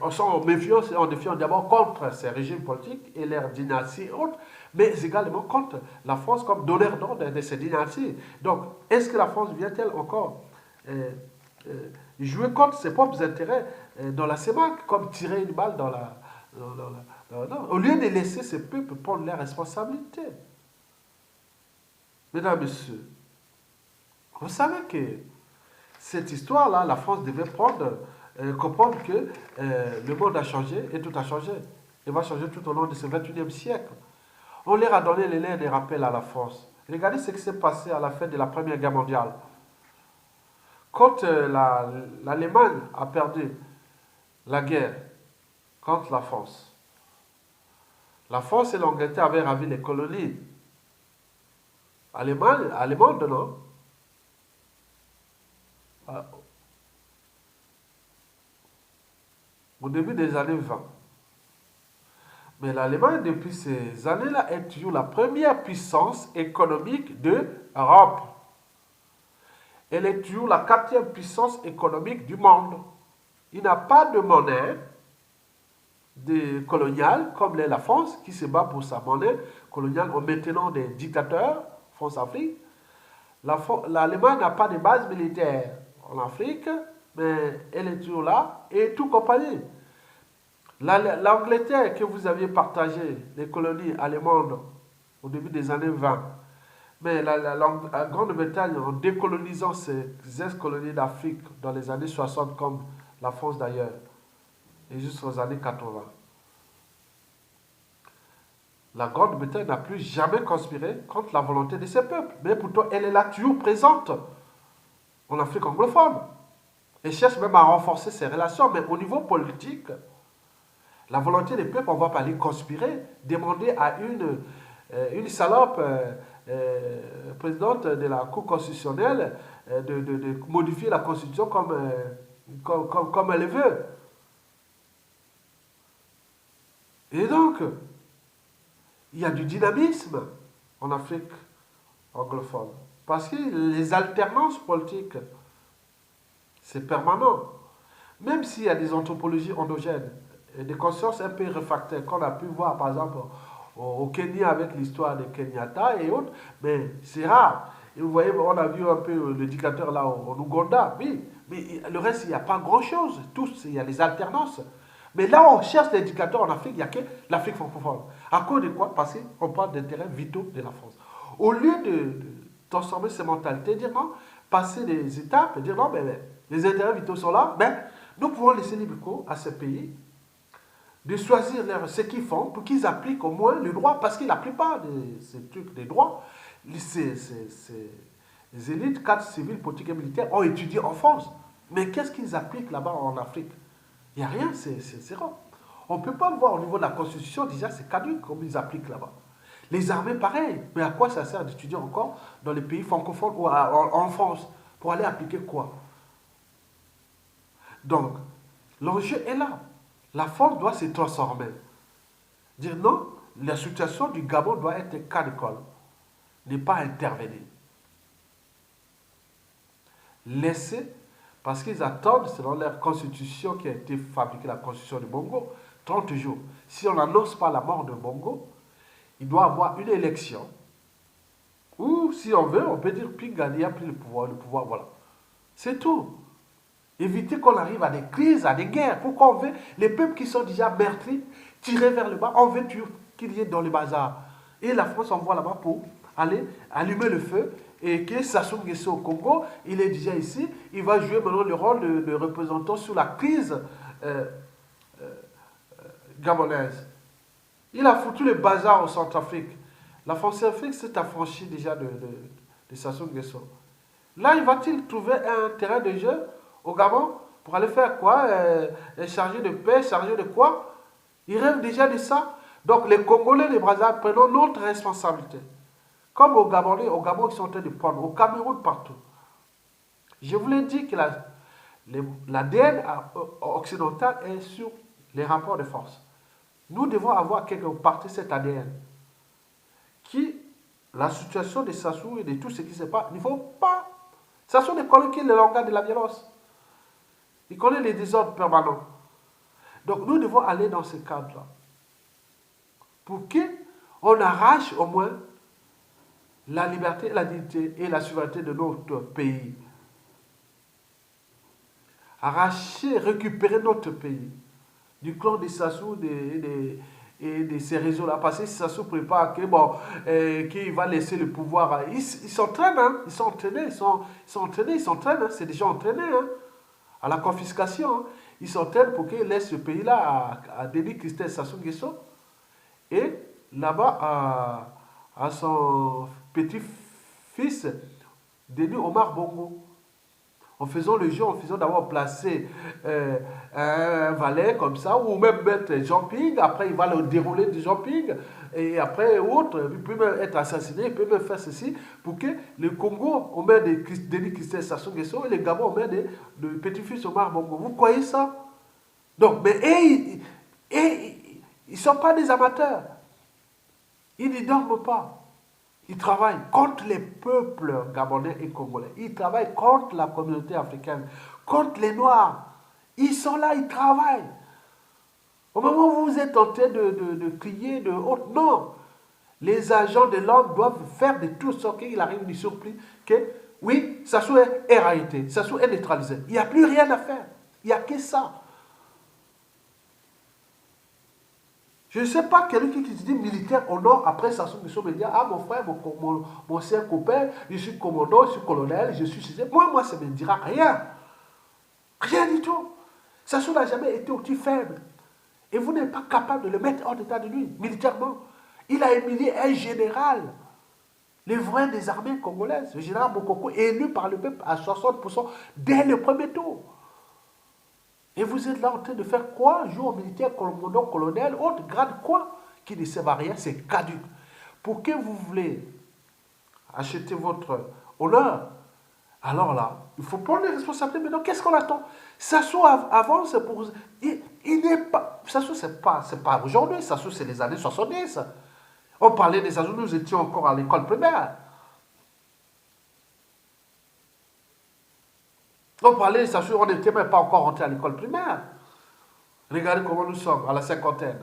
on s'en défiant d'abord contre ces régimes politiques et leurs dynasties et autres, mais également contre la France comme donneur d'ordre de ces dynasties. Donc, est-ce que la France vient-elle encore jouer contre ses propres intérêts dans la CEMAC, comme tirer une balle dans la... non, au lieu de laisser ces peuples prendre leurs responsabilités. Mesdames et messieurs, vous savez que cette histoire-là, la France devait comprendre que le monde a changé et tout a changé. Il va changer tout au long de ce 21e siècle. On leur a donné l'élan des rappels à la France. Regardez ce qui s'est passé à la fin de la Première Guerre mondiale. Quand l'Allemagne a perdu la guerre contre la France et l'Angleterre avaient ravi les colonies allemandes, non? Au début des années 20. Mais l'Allemagne, depuis ces années-là, est toujours la première puissance économique d'Europe. Elle est toujours la 4e puissance économique du monde. Il n'y a pas de monnaie coloniale comme l'est la France, qui se bat pour sa monnaie coloniale en maintenant des dictateurs, France-Afrique. L'Allemagne n'a pas de base militaire en Afrique, mais elle est toujours là, et tout compagnie. L'Angleterre que vous aviez partagé, les colonies allemandes au début des années 20, mais la Grande-Bretagne, en décolonisant ces ex-colonies d'Afrique dans les années 60, comme la France d'ailleurs, et jusqu'aux années 80, la Grande-Bretagne n'a plus jamais conspiré contre la volonté de ses peuples. Mais pourtant, elle est là toujours présente en Afrique anglophone. Elle cherche même à renforcer ses relations, mais au niveau politique, la volonté des peuples, on ne va pas aller conspirer, demander à une salope présidente de la Cour constitutionnelle de modifier la Constitution comme elle le veut. Et donc, il y a du dynamisme en Afrique anglophone. Parce que les alternances politiques, c'est permanent. Même s'il y a des anthropologies endogènes, et des consciences un peu réfractaires, qu'on a pu voir par exemple au Kenya avec l'histoire de Kenyatta et autres, mais c'est rare. Et vous voyez, on a vu un peu le dictateur là en Ouganda, oui, mais le reste, il n'y a pas grand-chose. Il y a les alternances. Mais là, on cherche des dictateurs en Afrique, il n'y a que l'Afrique francophone. À cause de quoi? Parce qu'on parle d'intérêts vitaux de la France. Au lieu de transformer ces mentalités, dire non, passer des étapes, dire non, mais les intérêts vitaux sont là, mais nous pouvons laisser libre cours à ces pays de choisir ce qu'ils font pour qu'ils appliquent au moins le droit, parce que la plupart de ces trucs, des droits, les élites, cadres civils, politiques et militaires ont étudié en France. Mais qu'est-ce qu'ils appliquent là-bas en Afrique? Il n'y a rien, c'est rare. On ne peut pas voir au niveau de la Constitution, déjà c'est caduque comme ils appliquent là-bas. Les armées, pareil. Mais à quoi ça sert d'étudier encore dans les pays francophones ou en France? Pour aller appliquer quoi? Donc, l'enjeu est là. La France doit se transformer. Dire non, la situation du Gabon doit être cas d'école. Ne pas intervenir. Laisser, parce qu'ils attendent, selon leur constitution qui a été fabriquée, la constitution de Bongo, 30 jours. Si on n'annonce pas la mort de Bongo, il doit avoir une élection. Ou, si on veut, on peut dire Pingani a pris le pouvoir, voilà. C'est tout. Éviter qu'on arrive à des crises, à des guerres. Pourquoi on veut les peuples qui sont déjà meurtris, tirés vers le bas, on veut qu'il y ait dans le bazar. Et la France envoie là-bas pour aller allumer le feu. Et que Sassou Nguesso au Congo, il est déjà ici, il va jouer maintenant le rôle de représentant sur la crise gabonaise. Il a foutu le bazar au Centrafrique. La France-Afrique s'est affranchie déjà de Sassou Nguesso. Là, il va-t-il trouver un terrain de jeu au Gabon pour aller faire quoi? Chargé de paix, chargé de quoi? Il rêve déjà de ça. Donc les Congolais, les Brazzaville, prenons notre responsabilité. Comme au Gabon, ils sont en train de prendre, au Cameroun, partout. Je vous l'ai dit que l'ADN occidental est sur les rapports de force. Nous devons avoir quelque part cet ADN qui, la situation de Sassou et de tout ce qui se passe, il ne faut pas. Sassou ne connaît que le langage de la violence. Il connaît les désordres permanents. Donc nous devons aller dans ce cadre-là pour qu'on arrache au moins la liberté, la dignité et la souveraineté de notre pays. Arracher, récupérer notre pays du clan de Sassou et de ces réseaux-là. Parce que Sassou prépare qu'il va laisser le pouvoir. Ils s'entraînent, hein, ils sont entraînés, ils s'entraînent, hein, c'est déjà entraîné hein, à la confiscation. Hein. Ils s'entraînent pour qu'ils laissent ce pays-là à Denis Christelle Sassou Nguesso et là-bas à son petit-fils Denis Omar Bongo. En faisant le jeu, en faisant d'abord placer un valet comme ça, ou même mettre jumping, après il va le dérouler du jumping, et après autre, il peut même être assassiné, il peut même faire ceci, pour que le Congo, on met des Denis Christelle Sassou Nguesso, et le Gabon, on met de petit-fils Omar Bongo. Vous croyez ça? Donc, mais ils ne sont pas des amateurs. Ils ne dorment pas. Ils travaillent contre les peuples gabonais et congolais. Ils travaillent contre la communauté africaine, contre les Noirs. Ils sont là, ils travaillent. Au moment où vous êtes tenté de crier, de honte, non. Les agents de l'homme doivent faire de tout sorte qu'il arrive du surplis que, oui, Sassou est arrêté, Sassou est neutralisé. Il n'y a plus rien à faire. Il n'y a que ça. Je ne sais pas quelqu'un qui se dit militaire au nord, après Sassou Nguesso me dit, ah mon frère, mon ancien copain, je suis commandant, je suis colonel, je suis ceci. Moi, ça ne me dira rien. Rien du tout. Sassou n'a jamais été aussi faible. Et vous n'êtes pas capable de le mettre hors d'état de nuit, militairement. Il a humilié un général, le vrai des armées congolaises, le général Mokoko, élu par le peuple à 60% dès le premier tour. Et vous êtes là en train de faire quoi? Jouer au militaire, commandant, colonel, autre grade quoi? Qui ne sert à rien, c'est caduc. Pour que vous voulez acheter votre honneur, alors là, il faut prendre les responsabilités. Maintenant, qu'est-ce qu'on attend? Sassou avance pour... Il n'est pas... Sassou, c'est pas aujourd'hui. Sassou, c'est les années 70. On parlait des Sassou, nous étions encore à l'école primaire. On parlait de Sassou, on n'était même pas encore rentré à l'école primaire. Regardez comment nous sommes, à la cinquantaine.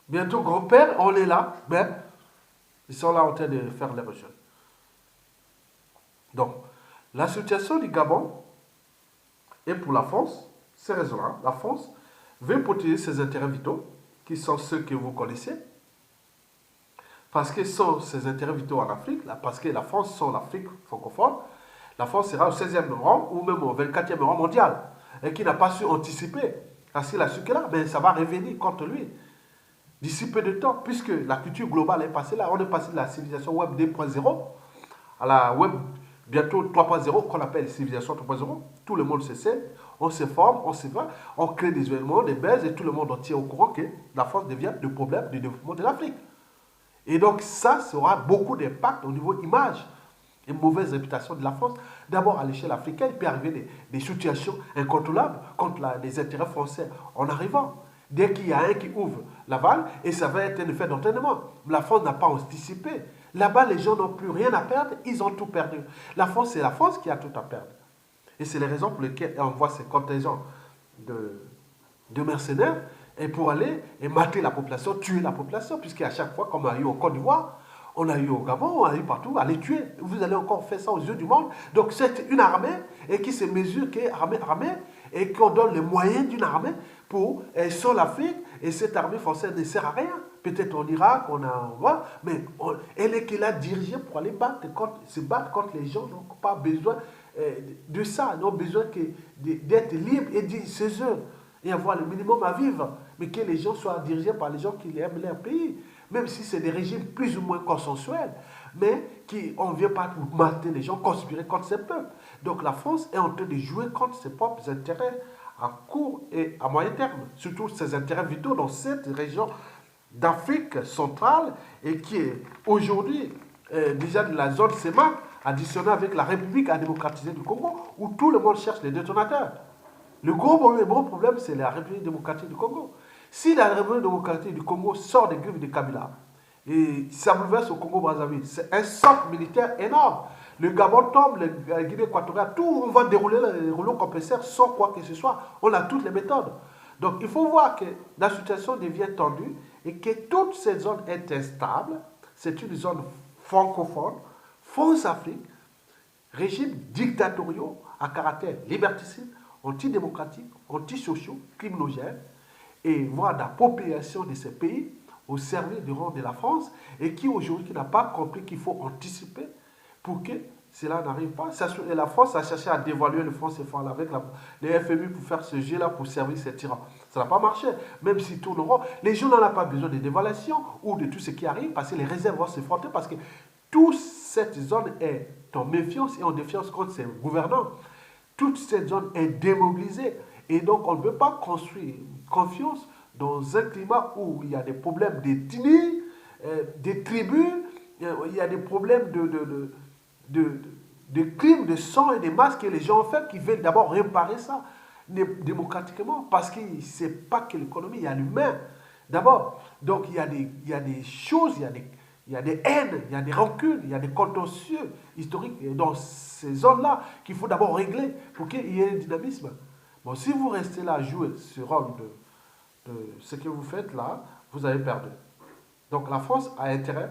Bientôt, grand-père, on est là, mais ils sont là en train de faire les recherches. Donc, la situation du Gabon est pour la France, c'est raisonnable. La France veut protéger ses intérêts vitaux, qui sont ceux que vous connaissez, parce que sont ses intérêts vitaux en Afrique, parce que la France sont l'Afrique francophone, la France sera au 16e rang ou même au 24e rang mondial, et qui n'a pas su anticiper, parce qu'il a su que là, mais ça va revenir contre lui, d'ici peu de temps, puisque la culture globale est passée là, on est passé de la civilisation web 2.0 à la web bientôt 3.0, qu'on appelle civilisation 3.0, tout le monde se sait, on se forme, on se va, on crée des événements, des bases, et tout le monde entier est au courant que la France devient le problème du développement de l'Afrique. Et donc ça aura beaucoup d'impact au niveau image et mauvaise réputation de la France. D'abord à l'échelle africaine, il peut arriver des situations incontrôlables contre les intérêts français en arrivant. Dès qu'il y a un qui ouvre la vanne, et ça va être un effet d'entraînement. La France n'a pas anticipé. Là-bas, les gens n'ont plus rien à perdre, ils ont tout perdu. La France, c'est la France qui a tout à perdre. Et c'est les raisons pour lesquelles on voit ces contingents de mercenaires et pour aller et mater la population, tuer la population, puisqu'à chaque fois, comme on a eu au Côte d'Ivoire, on a eu au Gabon, on a eu partout, à les tuer. Vous allez encore faire ça aux yeux du monde. Donc c'est une armée et qui se mesure qui est armée et qu'on donne les moyens d'une armée pour sur l'Afrique. Et cette armée française ne sert à rien. Peut-être en Irak, on a, mais elle est là dirigée pour aller se battre contre les gens. Donc pas besoin de ça. Ils n'ont besoin d'être libres et de chez eux et avoir le minimum à vivre. Mais que les gens soient dirigés par les gens qui aiment leur pays. Même si c'est des régimes plus ou moins consensuels, mais on ne vient pas mater les gens, conspirer contre ces peuples. Donc la France est en train de jouer contre ses propres intérêts à court et à moyen terme, surtout ses intérêts vitaux dans cette région d'Afrique centrale et qui est aujourd'hui déjà de la zone CEMAC, additionné avec la République démocratisée du Congo, où tout le monde cherche les détonateurs. Le gros problème, c'est la République démocratique du Congo. Si la République démocratique du Congo sort des griffes de Kabila et ça bouleverse au Congo-Brazzaville, c'est un socle militaire énorme. Le Gabon tombe, la Guinée équatoriale, tout, on va dérouler les rouleaux compresseurs sans quoi que ce soit. On a toutes les méthodes. Donc il faut voir que la situation devient tendue et que toute cette zone est instable. C'est une zone francophone, France-Afrique, régime dictatoriaux à caractère liberticide, antidémocratique, antisociaux, criminogène, et voire d'appropriation de ces pays au service du rang de la France et qui aujourd'hui n'a pas compris qu'il faut anticiper pour que cela n'arrive pas. Et la France a cherché à dévaluer le franc CFA avec les FMI pour faire ce jeu-là pour servir ses tyrans. Ça n'a pas marché. Même s'ils tourneront, les gens n'en ont pas besoin de dévaluation ou de tout ce qui arrive parce que les réserves vont se frotter parce que toute cette zone est en méfiance et en défiance contre ses gouvernants. Toute cette zone est démobilisée. Et donc, on ne peut pas construire confiance dans un climat où il y a des problèmes d'ethnie, des tribus, il y a des problèmes de crimes de sang et de masses que les gens ont fait qui veulent d'abord réparer ça démocratiquement parce que ce n'est pas que l'économie, il y a l'humain d'abord. Donc, il y a des choses, il y a des haines, il y a des rancunes, il y a des contentieux historiques dans ces zones-là qu'il faut d'abord régler pour qu'il y ait un dynamisme. Bon, si vous restez là à jouer ce rôle de ce que vous faites là, vous avez perdu. Donc la France a intérêt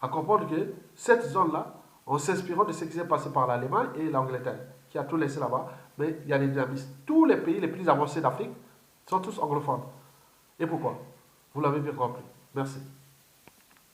à comprendre que cette zone-là, en s'inspirant de ce qui s'est passé par l'Allemagne et l'Angleterre, qui a tout laissé là-bas, mais il y a des dynamismes. Tous les pays les plus avancés d'Afrique sont tous anglophones. Et pourquoi? Vous l'avez bien compris. Merci.